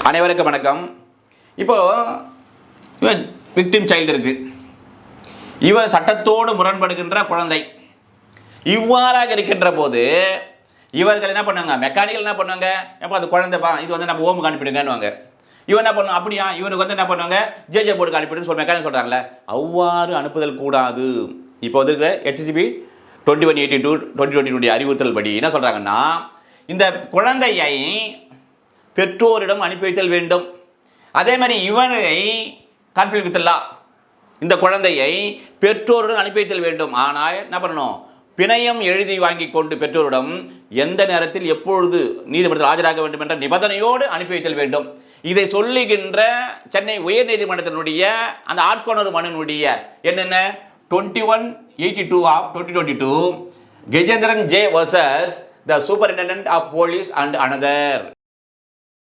அனைவருக்கும் வணக்கம். இப்போ இவன் விக்டிம் சைல்டு இருக்கு, இவன் சட்டத்தோடு முரண்படுகின்ற குழந்தை. இவ்வாறாக இருக்கின்ற போது இவர்கள் என்ன பண்ணுவாங்க, மெக்கானிக்கல் என்ன பண்ணுவாங்க, எப்போ அது குழந்தைப்பா இது வந்து நம்ம ஹோமுக்கு அனுப்பிடுங்கன்னுவாங்க. இவன் என்ன பண்ணுவான், அப்படியா இவனுக்கு வந்து என்ன பண்ணுவாங்க, ஜேஜே போர்டுக்கு அனுப்பிடுன்னு சொல்லி மெக்கானிக் சொல்கிறாங்களே, அவ்வாறு அனுப்புதல் கூடாது. இப்போ வந்து HCB 2182 2022 அறிவுறுத்தல் படி என்ன சொல்கிறாங்கன்னா, இந்த குழந்தையை பெற்றோரிடம் அனுப்பி வைத்தல் வேண்டும். அதே மாதிரி இவனை கான்ஃபிளிக்ட் வித் லா, இந்த குழந்தையை பெற்றோருடன் அனுப்பி வைத்தல் வேண்டும். ஆனால் என்ன பண்ணணும், பிணையம் எழுதி வாங்கி கொண்டு பெற்றோரிடம் எந்த நேரத்தில் எப்பொழுது நீதிமன்றத்தில் ஆஜராக வேண்டும் என்ற நிபந்தனையோடு அனுப்பி வைத்தல் வேண்டும். இதை சொல்லுகின்ற சென்னை உயர் நீதிமன்றத்தினுடைய அந்த ஆட்கொணர்வு மனுனுடைய என்னென்ன 2182 of 2022 Gajendran J vs the Superintendent of Police and another.